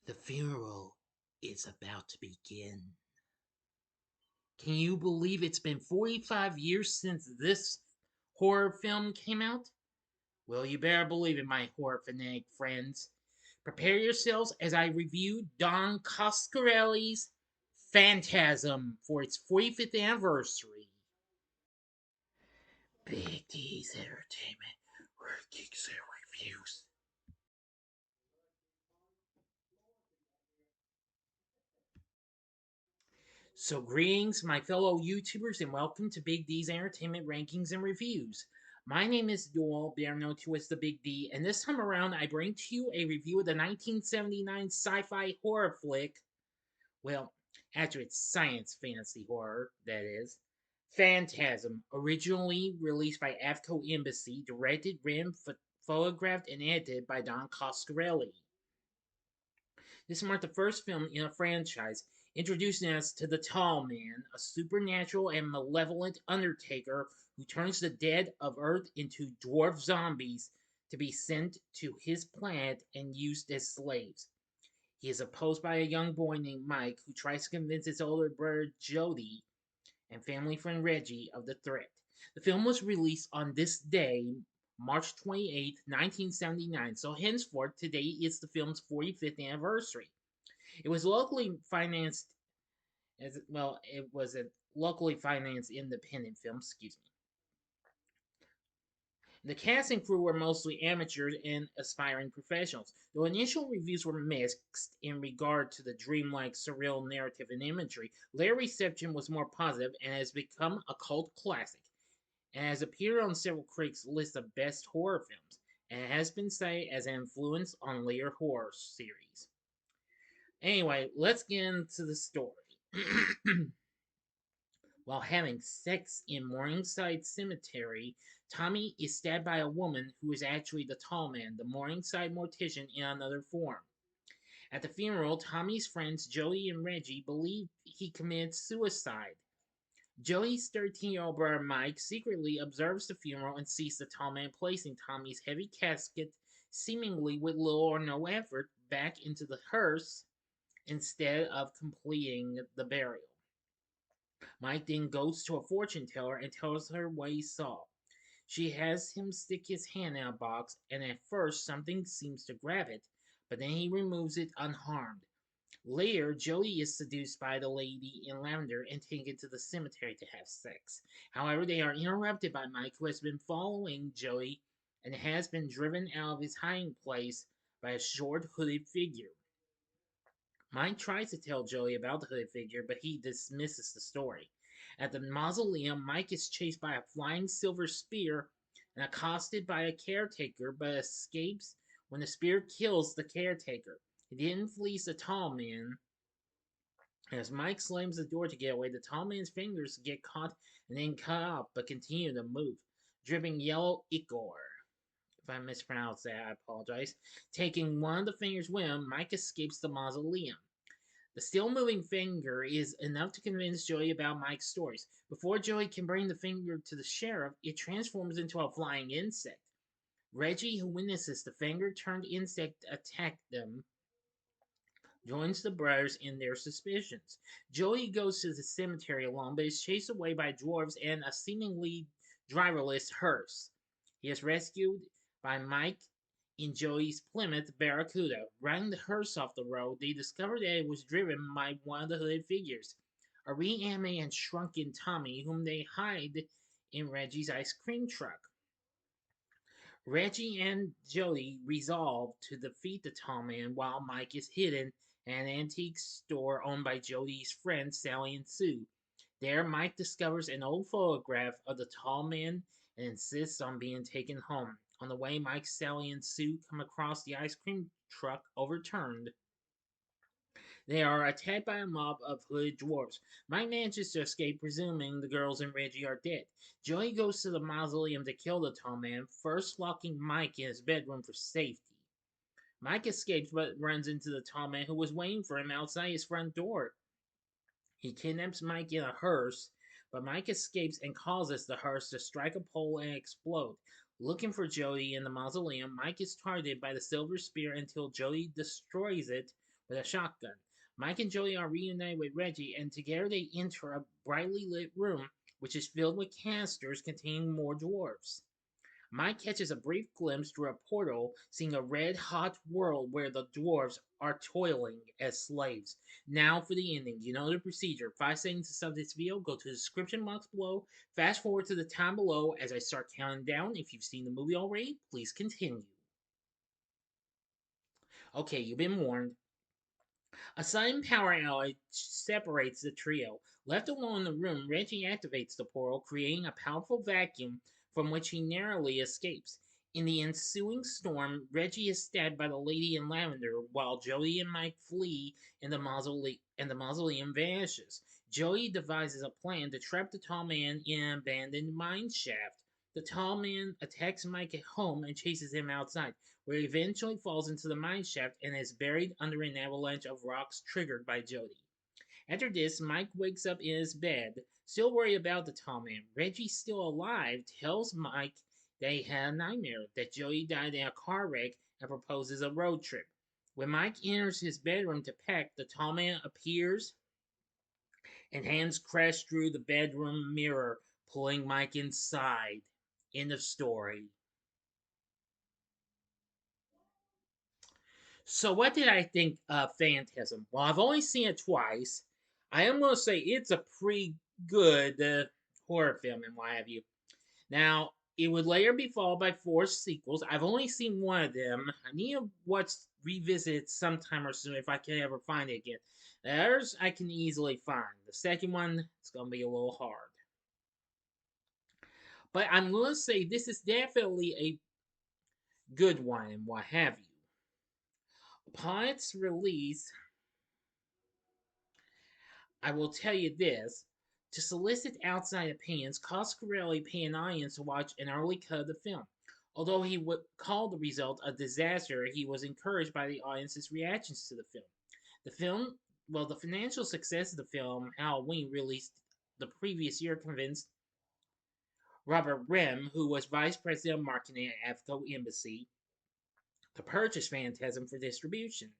The funeral is about to begin. Can you believe it's been 45 years since this horror film came out? Well, you better believe it, my horror fanatic friends. Prepare yourselves as I review Don Coscarelli's Phantasm for its 45th anniversary. Big D's Entertainment, where geeks and reviews. So, greetings, my fellow YouTubers, and welcome to Big D's Entertainment Rankings and Reviews. My name is Dual, better known to as the Big D, and this time around I bring to you a review of the 1979 sci fi horror flick. Well, actually, it's science fantasy horror, that is. Phantasm, originally released by Avco Embassy, directed, written, photographed, and edited by Don Coscarelli. This marked the first film in a franchise, introducing us to the Tall Man, a supernatural and malevolent undertaker who turns the dead of Earth into dwarf zombies to be sent to his planet and used as slaves. He is opposed by a young boy named Mike who tries to convince his older brother Jody and family friend Reggie of the threat. The film was released on this day, March 28th, 1979, so henceforth today is the film's 45th anniversary. It was locally financed as well, it was a locally financed independent film, excuse me. The cast and crew were mostly amateurs and aspiring professionals, though initial reviews were mixed in regard to the dreamlike, surreal narrative and imagery. Later reception was more positive and has become a cult classic, and has appeared on several critics' lists of best horror films, and has been cited as an influence on later horror series. Anyway, let's get into the story. While having sex in Morningside Cemetery, Tommy is stabbed by a woman who is actually the Tall Man, the Morningside mortician in another form. At the funeral, Tommy's friends Joey and Reggie believe he committed suicide. Joey's 13-year-old brother Mike secretly observes the funeral and sees the Tall Man placing Tommy's heavy casket, seemingly with little or no effort, back into the hearse instead of completing the burial. Mike then goes to a fortune teller and tells her what he saw. She has him stick his hand in a box, and at first something seems to grab it, but then he removes it unharmed. Later, Joey is seduced by the lady in lavender and taken to the cemetery to have sex. However, they are interrupted by Mike, who has been following Joey and has been driven out of his hiding place by a short hooded figure. Mike tries to tell Joey about the hooded figure, but he dismisses the story. At the mausoleum, Mike is chased by a flying silver spear and accosted by a caretaker, but escapes when the spear kills the caretaker. He then flees the Tall Man. As Mike slams the door to get away, the Tall Man's fingers get caught and then cut off, but continue to move, dripping yellow ichor. If I mispronounced that, I apologize. Taking one of the fingers with him, Mike escapes the mausoleum. The still moving finger is enough to convince Joey about Mike's stories. Before Joey can bring the finger to the sheriff, it transforms into a flying insect. Reggie, who witnesses the finger turned insect attack them, joins the brothers in their suspicions. Joey goes to the cemetery alone, but is chased away by dwarves and a seemingly driverless hearse. He is rescued by Mike in Joey's Plymouth Barracuda. Riding the hearse off the road, they discover that it was driven by one of the hooded figures, a reanimated and shrunken Tommy, whom they hide in Reggie's ice cream truck. Reggie and Jody resolve to defeat the Tall Man while Mike is hidden at an antique store owned by Jody's friends Sally and Sue. There, Mike discovers an old photograph of the Tall Man and insists on being taken home. On the way, Mike, Sally, and Sue come across the ice cream truck overturned. They are attacked by a mob of hooded dwarves. Mike manages to escape, presuming the girls and Reggie are dead. Joey goes to the mausoleum to kill the Tall Man, first locking Mike in his bedroom for safety. Mike escapes but runs into the Tall Man, who was waiting for him outside his front door. He kidnaps Mike in a hearse, but Mike escapes and causes the hearse to strike a pole and explode. Looking for Jody in the mausoleum, Mike is targeted by the silver spear until Jody destroys it with a shotgun. Mike and Joey are reunited with Reggie, and together they enter a brightly lit room, which is filled with canisters containing more dwarves. Mike catches a brief glimpse through a portal, seeing a red hot world where the dwarves are toiling as slaves. Now for the ending. You know the procedure. 5 seconds to sub this video. Go to the description box below. Fast forward to the time below as I start counting down. If you've seen the movie already, please continue. Okay, you've been warned. A sudden power outage separates the trio. Left alone in the room, Reggie activates the portal, creating a powerful vacuum from which he narrowly escapes. In the ensuing storm, Reggie is stabbed by the lady in lavender, while Joey and Mike flee and the mausoleum vanishes. Joey devises a plan to trap the tall man in an abandoned mine shaft. The tall man attacks Mike at home and chases him outside, where he eventually falls into the mine shaft and is buried under an avalanche of rocks triggered by Jody. After this, Mike wakes up in his bed, still worried about the tall man. Reggie, still alive, tells Mike that he had a nightmare, that Jody died in a car wreck, and proposes a road trip. When Mike enters his bedroom to pack, the tall man appears and hands crash through the bedroom mirror, pulling Mike inside. End of story. So, what did I think of Phantasm? Well, I've only seen it twice. I am going to say it's a pretty good horror film and what have you. Now, it would later be followed by 4 sequels. I've only seen one of them. I need to watch revisit it sometime or soon if I can ever find it again. The others I can easily find. The second one, it's going to be a little hard. But I'm going to say this is definitely a good one and what have you. Upon its release, I will tell you this. To solicit outside opinions, Coscarelli paid an audience to watch an early cut of the film. Although he would call the result a disaster, he was encouraged by the audience's reactions to the film. The financial success of the film, Halloween, released the previous year, convinced Robert Rem, who was vice president of marketing at AFCO Embassy, to purchase Phantasm for distribution.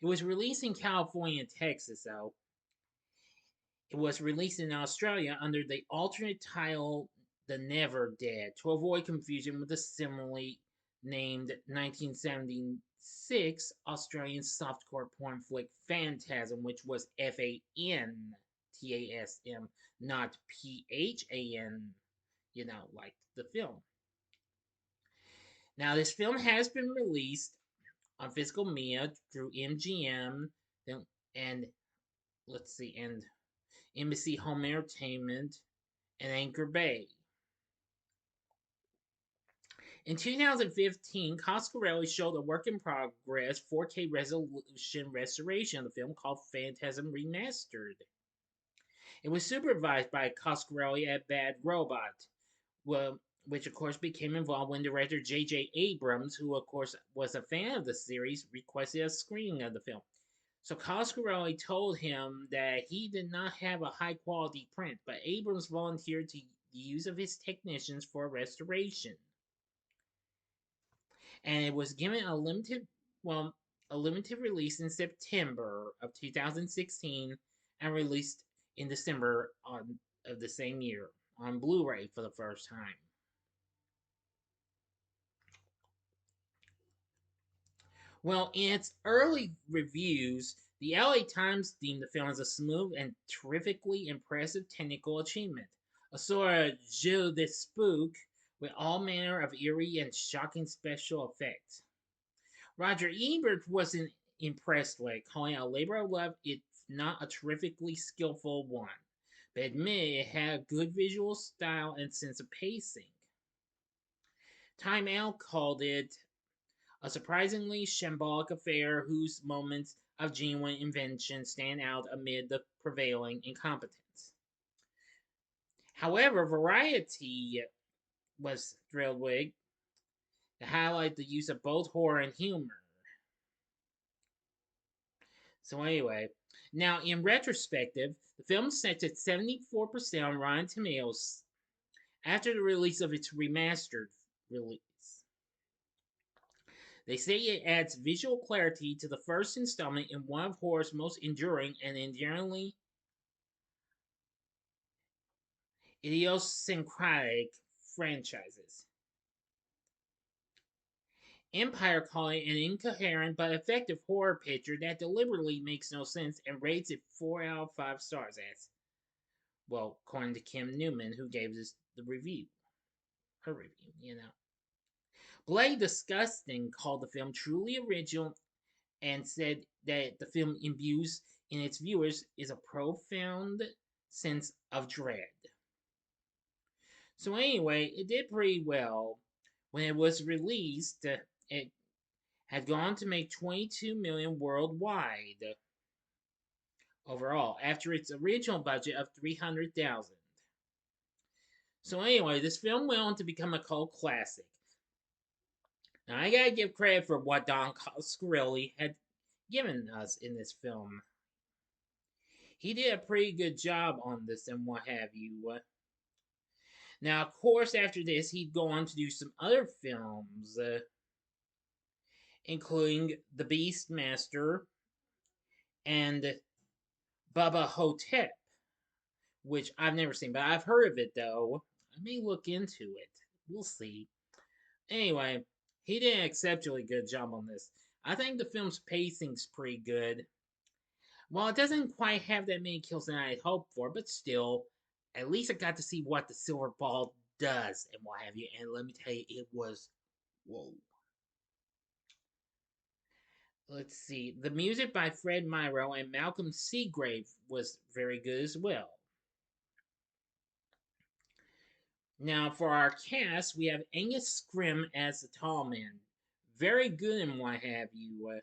It was released in California and Texas, though. It was released in Australia under the alternate title The Never Dead to avoid confusion with the similarly named 1976 Australian softcore porn flick Phantasm, which was Fantasm, not Phan, like the film. Now, this film has been released on physical media through MGM and let's see, and Embassy Home Entertainment, and Anchor Bay. In 2015, Coscarelli showed a work in progress 4K resolution restoration of the film called Phantasm Remastered. It was supervised by Coscarelli at Bad Robot, which of course became involved when director J.J. Abrams, who of course was a fan of the series, requested a screening of the film. So Coscarelli told him that he did not have a high quality print, but Abrams volunteered the use of his technicians for restoration. And it was given a limited release in September of 2016 and released in December of the same year on Blu-ray for the first time. Well, in its early reviews, the LA Times deemed the film as a smooth and terrifically impressive technical achievement, a sort of jeu de spook with all manner of eerie and shocking special effects. Roger Ebert wasn't impressed with it, calling it a labor of love if not a terrifically skillful one, but admitted it had a good visual style and sense of pacing. Time Out called it a surprisingly shambolic affair whose moments of genuine invention stand out amid the prevailing incompetence. However, Variety was thrilled with to highlight the use of both horror and humor. So anyway, now in retrospective, the film sets at 74% on Rotten Tomatoes after the release of its remastered release. They say it adds visual clarity to the first installment in one of horror's most enduring and endearingly idiosyncratic franchises. Empire calling it an incoherent but effective horror picture that deliberately makes no sense and rates it 4 out of 5 stars as, well, according to Kim Newman, who gave this the review. Her review. Blade Disgusting called the film truly original and said that the film imbues in its viewers is a profound sense of dread. So anyway, it did pretty well. When it was released, it had gone to make 22 million worldwide overall after its original budget of 300,000. So anyway, this film went on to become a cult classic. Now I gotta give credit for what Don Scrimm had given us in this film. He did a pretty good job on this and what have you. Now, of course, after this, he'd go on to do some other films, including The Beastmaster and Bubba Hotep, which I've never seen, but I've heard of it though. I may look into it. We'll see. Anyway, he did an exceptionally good job on this. I think the film's pacing's pretty good. Well, it doesn't quite have that many kills that I'd hoped for, but still, at least I got to see what the silver ball does and what have you. And let me tell you, it was whoa. Let's see. The music by Fred Myro and Malcolm Seagrave was very good as well. Now, for our cast, we have Angus Scrimm as the tall man. Very good and what have you.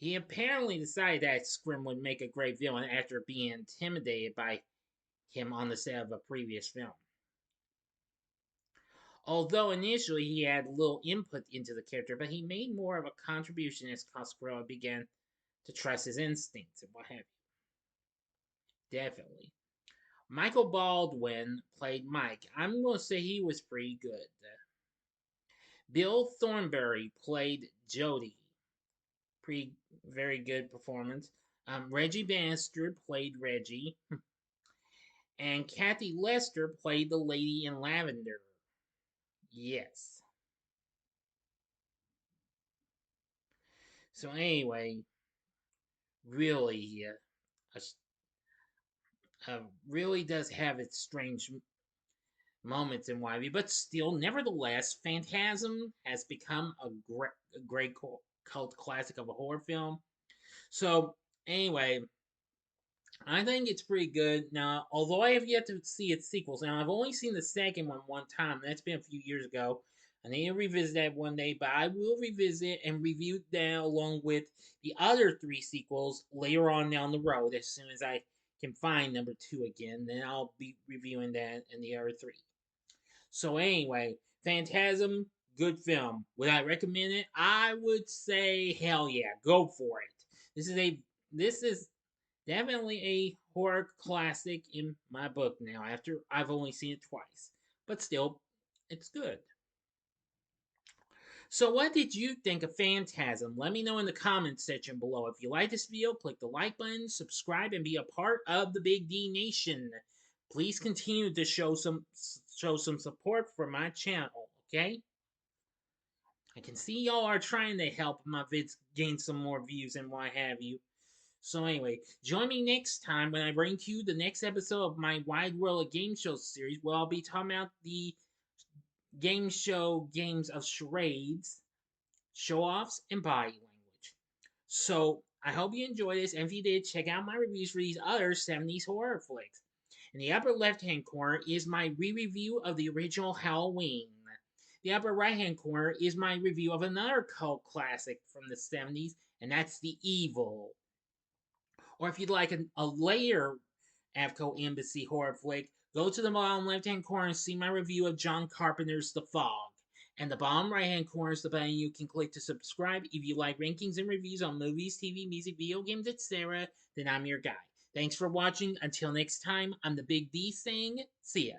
He apparently decided that Scrimm would make a great villain after being intimidated by him on the set of a previous film. Although initially he had little input into the character, but he made more of a contribution as Cosgrove began to trust his instincts and what have you. Definitely. Michael Baldwin played Mike. I'm going to say he was pretty good. Bill Thornbury played Jody. Pretty, very good performance. Reggie Bannister played Reggie. And Kathy Lester played the Lady in Lavender. Yes. So anyway, really, really does have its strange moments in YB, but still, nevertheless, Phantasm has become a great cult classic of a horror film. So anyway, I think it's pretty good. Now, although I have yet to see its sequels, now I've only seen the second one time. That's been a few years ago. I need to revisit that one day, but I will revisit and review that along with the other 3 sequels later on down the road as soon as I can find number 2 again. Then I'll be reviewing that and the other 3. So anyway, Phantasm, good film. Would I recommend it? I would say hell yeah, go for it. This is definitely a horror classic in my book now, after I've only seen it twice. But still, it's good. So what did you think of Phantasm? Let me know in the comments section below. If you like this video, click the like button, subscribe, and be a part of the Big D Nation. Please continue to show some support for my channel, okay? I can see y'all are trying to help my vids gain some more views and what have you. So anyway, join me next time when I bring to you the next episode of my Wide World of Game Show series, where I'll be talking about the game show games of charades, show-offs, and body language. So I hope you enjoyed this, and if you did, check out my reviews for these other 70s horror flicks. In the upper left-hand corner is my re-review of the original Halloween. The upper right-hand corner is my review of another cult classic from the 70s, and that's The Evil. Or if you'd like a later Avco Embassy horror flick, go to the bottom left-hand corner and see my review of John Carpenter's The Fog. And the bottom right-hand corner is the button you can click to subscribe. If you like rankings and reviews on movies, TV, music, video games, etc., then I'm your guy. Thanks for watching. Until next time, I'm the Big D saying, see ya.